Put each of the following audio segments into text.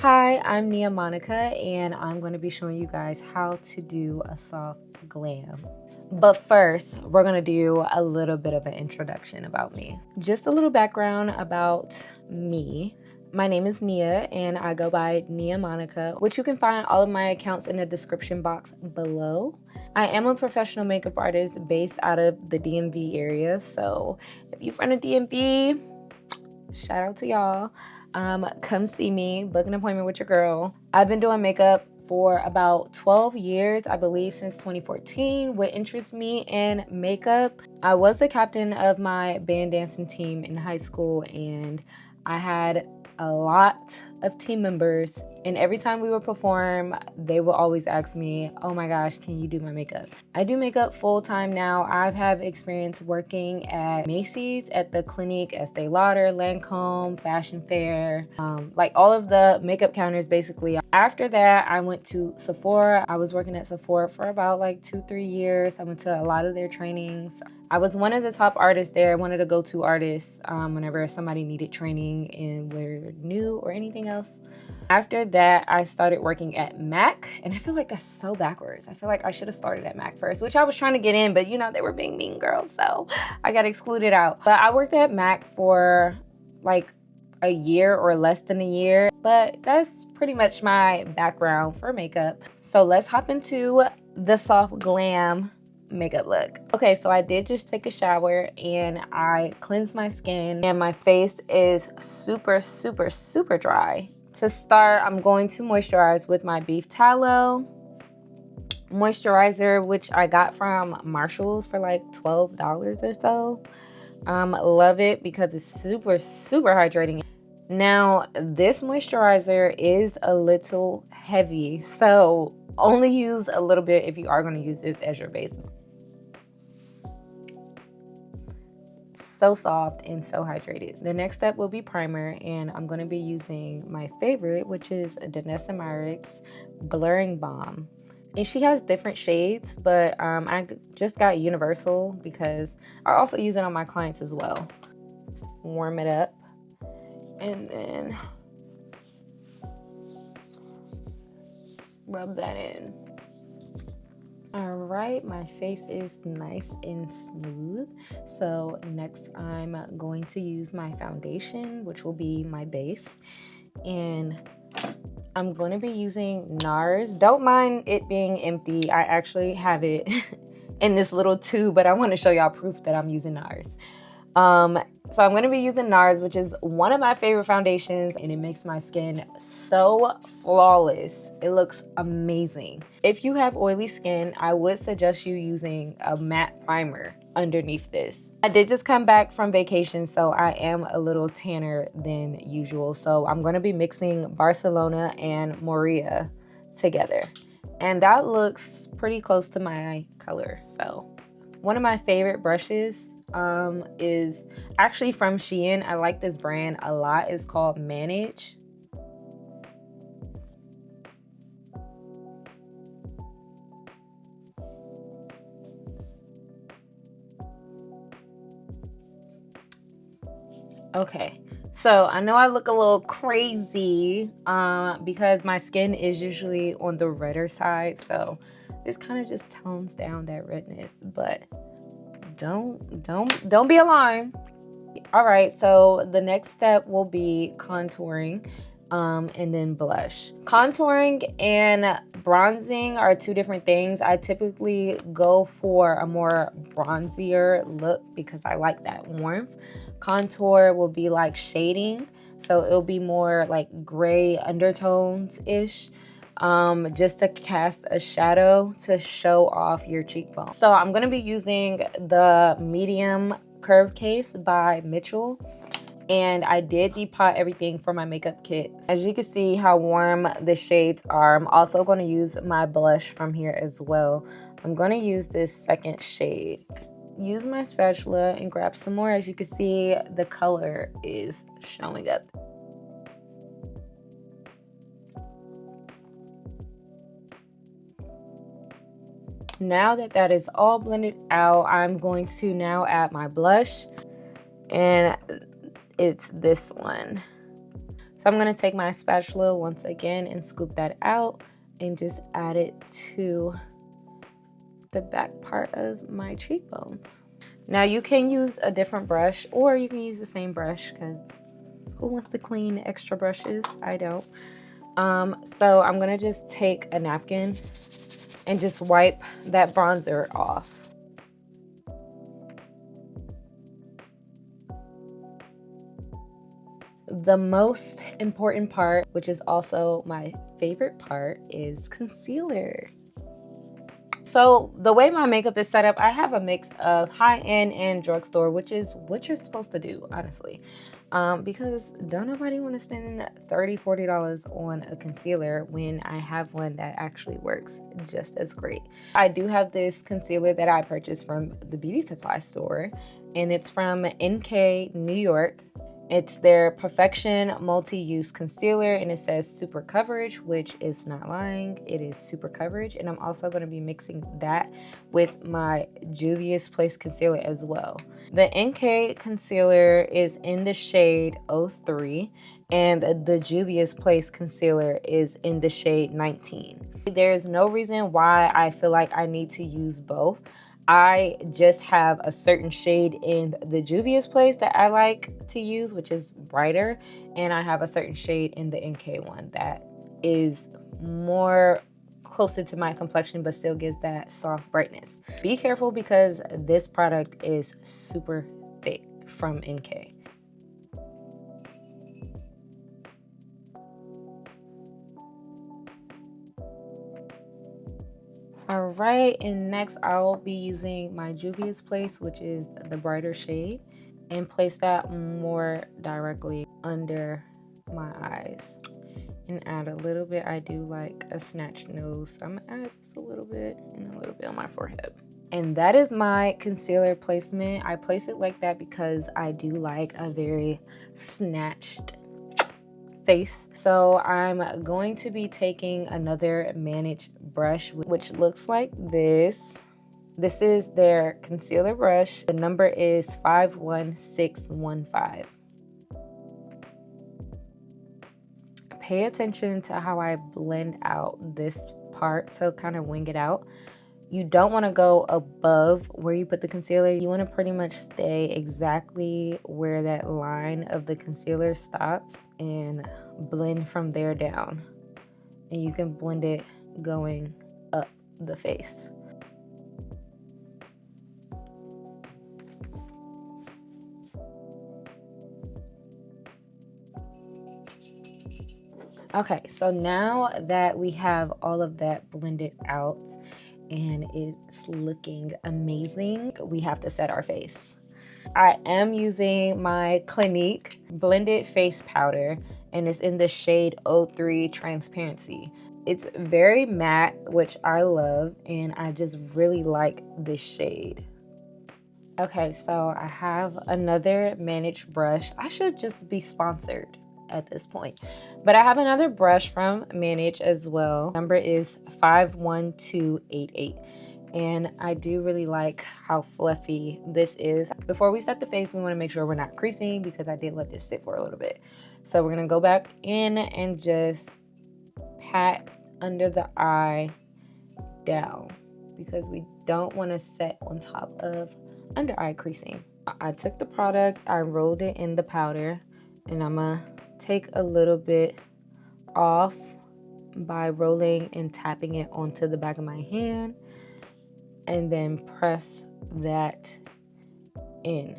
Hi, I'm Nia Monica, and I'm going to be showing you guys how to do a soft glam. But first, we're going to do a little bit of an introduction about me. Just a little background about me. My name is Nia, and I go by Nia Monica, which you can find all of my accounts in the description box below. I am a professional makeup artist based out of the DMV area, so if you're from the DMV, shout out to y'all. Come see me, book an appointment with your girl. I've been doing makeup for about 12 years, I believe since 2014. What interests me in makeup, I was the captain of my band dancing team in high school, and I had a lot of team members, and every time we would perform, they would always ask me, oh my gosh, can you do my makeup? I do makeup full-time now. I have experience working at Macy's, at the Clinique, Estee Lauder, Lancome, Fashion Fair, like all of the makeup counters basically. After that, I went to Sephora. I was working at Sephora for about like 2-3 years. I went to a lot of their trainings. I was one of the top artists there, one of the go-to artists whenever somebody needed training and were new or anything else. After that, I started working at MAC, and I feel like that's so backwards. I feel like I should have started at MAC first, which I was trying to get in, but you know, they were being mean girls, so I got excluded out. But I worked at MAC for like a year or less than a year, but that's pretty much my background for makeup. So let's hop into the soft glam makeup look. Okay, so I did just take a shower and I cleansed my skin, and my face is super dry. To start, I'm going to moisturize with my beef tallow moisturizer, which I got from Marshall's for like $12 or so. Love it because it's super hydrating. Now, this moisturizer is a little heavy, so only use a little bit if you are going to use this as your base. So soft and so hydrated. The next step will be primer, and I'm going to be using my favorite, which is Danessa Myricks Blurring Balm. And she has different shades, but I just got Universal because I also use it on my clients as well. Warm it up, and then rub that in. All right, my face is nice and smooth. So next I'm going to use my foundation, which will be my base. And I'm going to be using NARS. Don't mind it being empty. I actually have it in this little tube, but I want to show y'all proof that I'm using NARS. So I'm going to be using NARS, which is one of my favorite foundations, and it makes my skin so flawless. It looks amazing. If you have oily skin, I would suggest you using a matte primer underneath this. I did just come back from vacation, so I am a little tanner than usual. So I'm going to be mixing Barcelona and Moria together. And that looks pretty close to my color. So one of my favorite brushes is actually from Shein. I like this brand a lot. It's called Manage. Okay, so I know I look a little crazy because my skin is usually on the redder side, so this kind of just tones down that redness, but don't be alarmed. All right, so the next step will be contouring and then blush. Contouring and bronzing are two different things. I typically go for a more bronzier look because I like that warmth. Contour will be like shading, so it'll be more like gray undertones ish. Just to cast a shadow to show off your cheekbone. So I'm going to be using the medium curve case by Mitchell, and I did depot everything for my makeup kit. As you can see how warm the shades are, I'm also going to use my blush from here as well. I'm going to use this second shade. Use my spatula and grab some more. As you can see, the color is showing up. Now that that is all blended out, I'm going to now add my blush, and it's this one. So I'm going to take my spatula once again and scoop that out and just add it to the back part of my cheekbones. Now you can use a different brush, or you can use the same brush, because who wants to clean extra brushes? I don't. So I'm gonna just take a napkin and just wipe that bronzer off. The most important part, which is also my favorite part, is concealer. So the way my makeup is set up, I have a mix of high-end and drugstore, which is what you're supposed to do, honestly. Because don't nobody want to spend $30–40 on a concealer when I have one that actually works just as great. I do have this concealer that I purchased from the beauty supply store, and it's from NK New York. It's their Perfection Multi-Use Concealer, and it says super coverage, which is not lying. It is super coverage, and I'm also going to be mixing that with my Juvia's Place concealer as well. The NK concealer is in the shade 03, and the Juvia's Place concealer is in the shade 19. There is no reason why I feel like I need to use both. I just have a certain shade in the Juvia's Place that I like to use, which is brighter, and I have a certain shade in the NK one that is more closer to my complexion but still gives that soft brightness. Be careful because this product is super thick from NK. All right, and next I'll be using my Juvia's Place, which is the brighter shade, and place that more directly under my eyes and add a little bit. I do like a snatched nose, so I'm gonna add just a little bit and a little bit on my forehead. And that is my concealer placement. I place it like that because I do like a very snatched face. So I'm going to be taking another Manage brush, which looks like this. This is their concealer brush. The number is 51615. Pay attention to how I blend out this part to kind of wing it out. You don't want to go above where you put the concealer. You want to pretty much stay exactly where that line of the concealer stops and blend from there down. And you can blend it going up the face. Okay, so now that we have all of that blended out and it's looking amazing, we have to set our face. I am using my Clinique blended face powder, and it's in the shade 03 Transparency. It's very matte, which I love, and I just really like this shade. Okay, so I have another Manage brush. I should just be sponsored at this point, but I have another brush from Manage as well. Number is 51288, and I do really like how fluffy this is. Before we set the face, we want to make sure we're not creasing because I did let this sit for a little bit. So we're gonna go back in and just pat under the eye down because we don't want to set on top of under eye creasing. I took the product, I rolled it in the powder, and I'm gonna take a little bit off by rolling and tapping it onto the back of my hand, and then press that in.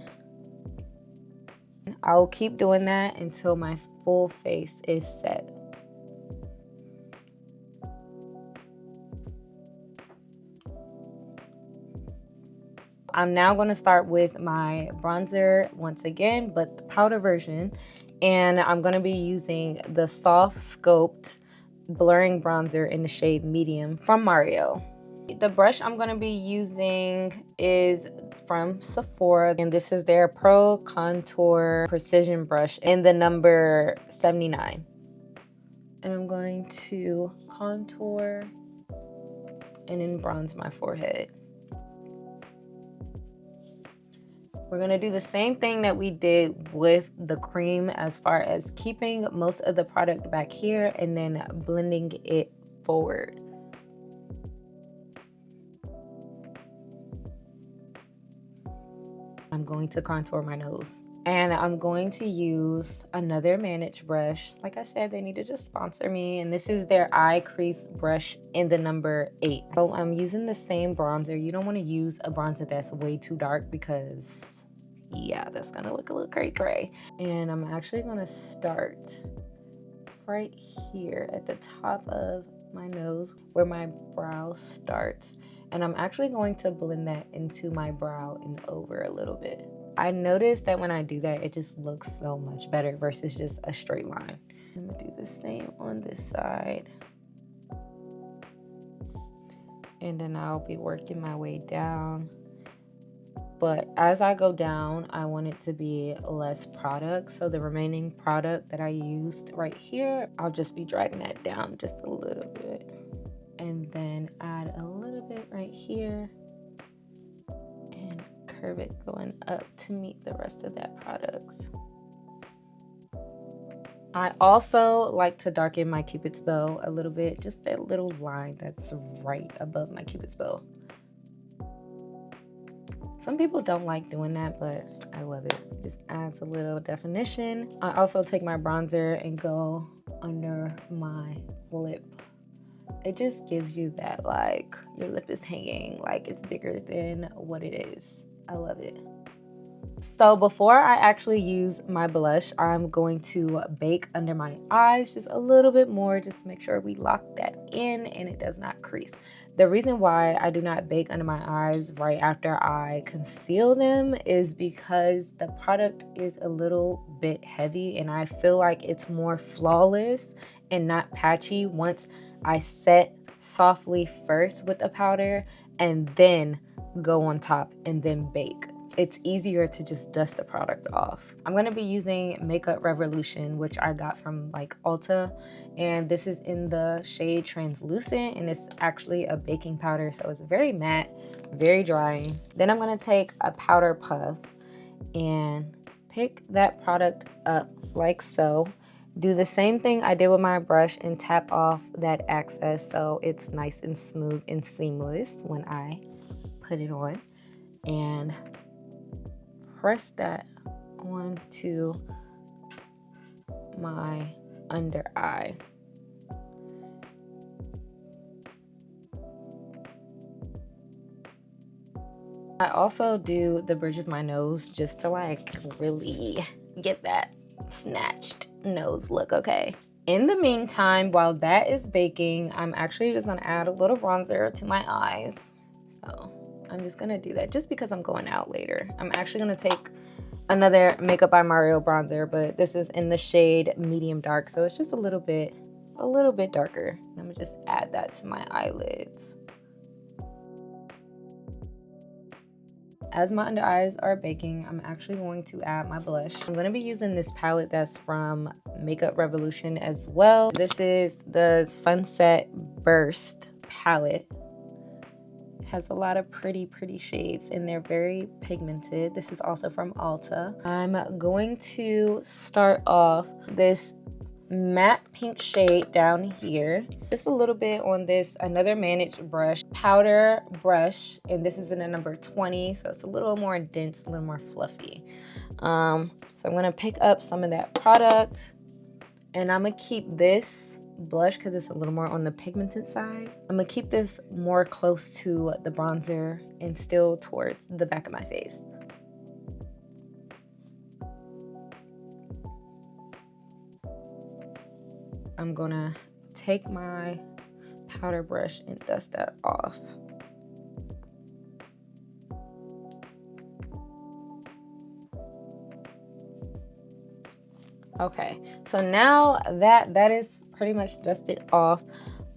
I'll keep doing that until my full face is set. I'm now going to start with my bronzer once again, but the powder version, and I'm going to be using the Soft Sculpt Blurring Bronzer in the shade Medium from Mario. The brush I'm going to be using is from Sephora, and this is their Pro Contour Precision Brush in the number 79. And I'm going to contour and then bronze my forehead. We're gonna do the same thing that we did with the cream as far as keeping most of the product back here and then blending it forward. I'm going to contour my nose. And I'm going to use another Manage brush. Like I said, they need to just sponsor me. And this is their eye crease brush in the number 8. So I'm using the same bronzer. You don't want to use a bronzer that's way too dark because, yeah, that's going to look a little cray-cray. And I'm actually going to start right here at the top of my nose where my brow starts. And I'm actually going to blend that into my brow and over a little bit. I noticed that when I do that, it just looks so much better versus just a straight line. I'm gonna do the same on this side. And then I'll be working my way down. But as I go down, I want it to be less product. So the remaining product that I used right here, I'll just be dragging that down just a little bit. And then add a little bit right here. And curve it going up to meet the rest of that product. I also like to darken my cupid's bow a little bit, just that little line that's right above my cupid's bow. Some people don't like doing that, but I love it. It just adds a little definition. I also take my bronzer and go under my lip. It just gives you that, like, your lip is hanging, like it's bigger than what it is. I love it. So before I actually use my blush, I'm going to bake under my eyes just a little bit more, just to make sure we lock that in and it does not crease. The reason why I do not bake under my eyes right after I conceal them is because the product is a little bit heavy and I feel like it's more flawless and not patchy once I set softly first with the powder and then go on top and then bake. It's easier to just dust the product off. I'm gonna be using Makeup Revolution, which I got from like Ulta, and this is in the shade Translucent, and it's actually a baking powder, so it's very matte, very drying. Then I'm gonna take a powder puff and pick that product up like so. Do the same thing I did with my brush and tap off that excess so it's nice and smooth and seamless when I put it on. And press that onto my under eye. I also do the bridge of my nose just to like really get that snatched nose look, okay? In the meantime, while that is baking, I'm actually just gonna add a little bronzer to my eyes. So I'm just gonna do that just because I'm going out later. I'm actually gonna take another Makeup by Mario bronzer, but this is in the shade medium dark, so it's just a little bit darker. I'm gonna just add that to my eyelids. As my under eyes are baking, I'm actually going to add my blush. I'm gonna be using this palette that's from Makeup Revolution as well. This is the Sunset Burst palette. Has a lot of pretty shades and they're very pigmented. This is also from Ulta. I'm going to start off this matte pink shade down here, just a little bit on this another Manage brush, powder brush, and this is in the number 20, so it's a little more dense, a little more fluffy. So I'm gonna pick up some of that product and I'm gonna keep this blush because it's a little more on the pigmented side. I'm gonna keep this more close to the bronzer and still towards the back of my face. I'm gonna take my powder brush and dust that off. Okay, so now that is pretty much dusted off,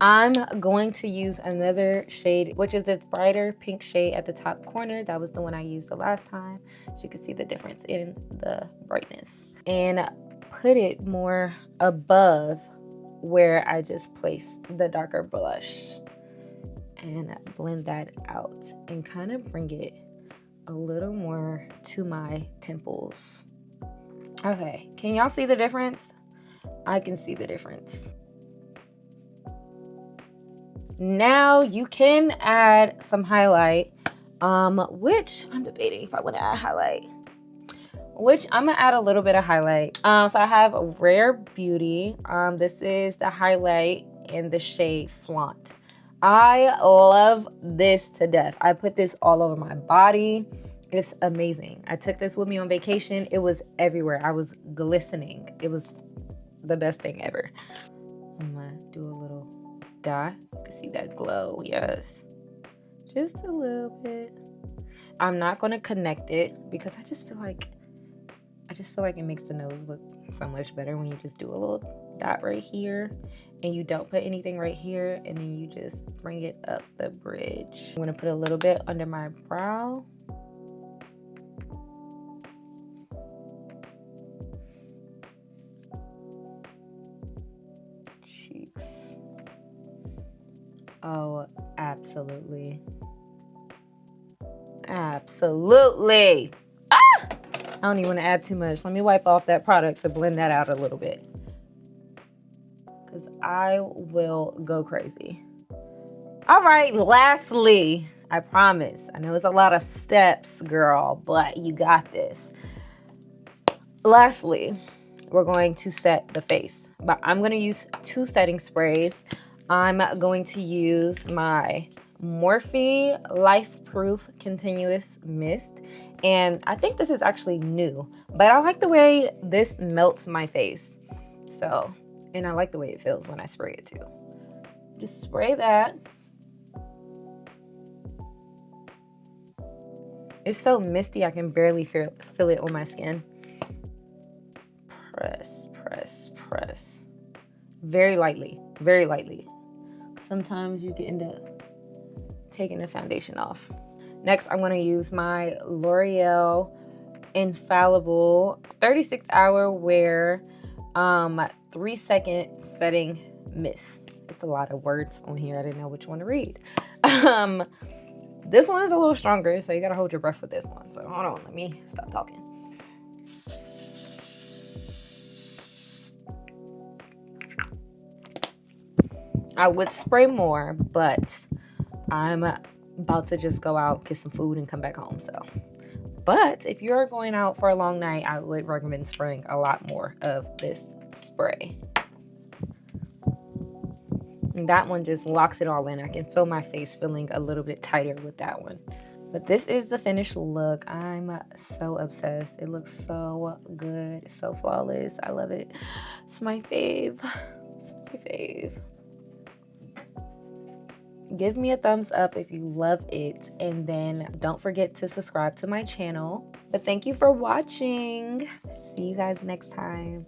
I'm going to use another shade, which is this brighter pink shade at the top corner. That was the one I used the last time, so you can see the difference in the brightness. And put it more above where I just placed the darker blush. And blend that out and kind of bring it a little more to my temples. Okay, can y'all see the difference? I can see the difference. Now you can add some highlight, which I'm debating if I want to add highlight. Which I'm gonna add a little bit of highlight. So I have Rare Beauty. This is the highlight in the shade Flaunt. I love this to death. I put this all over my body. It's amazing. I took this with me on vacation. It was everywhere. I was glistening. It was the best thing ever. I'm gonna do a little dot. You can see that glow, yes. Just a little bit. I'm not gonna connect it because I just feel like it makes the nose look so much better when you just do a little dot right here and you don't put anything right here, and then you just bring it up the bridge. I'm gonna put a little bit under my brow. Cheeks. Oh, absolutely. Absolutely. Ah! I don't even want to add too much. Let me wipe off that product to blend that out a little bit, because I will go crazy. All right, lastly, I promise. I know it's a lot of steps, girl, but you got this. Lastly, we're going to set the face, but I'm going to use 2 setting sprays. I'm going to use my Morphe Life Proof Continuous Mist, and I think this is actually new, but I like the way this melts my face. So, and I like the way it feels when I spray it too. Just spray that. It's so misty I can barely feel it on my skin. Press, press, press. Very lightly, very lightly. Sometimes you can end up taking the foundation off. Next, I'm gonna use my L'Oreal Infallible 36-hour wear 3-second setting mist. It's a lot of words on here. I didn't know which one to read. This one is a little stronger, so you gotta hold your breath with this one. So hold on, let me stop talking. I would spray more, but I'm about to just go out, get some food, and come back home. So, but if you're going out for a long night, I would recommend spraying a lot more of this spray. And that one just locks it all in. I can feel my face feeling a little bit tighter with that one. But this is the finished look. I'm so obsessed. It looks so good, so flawless. I love it. It's my fave. It's my fave. Give me a thumbs up if you love it, and then don't forget to subscribe to my channel. But thank you for watching. See you guys next time.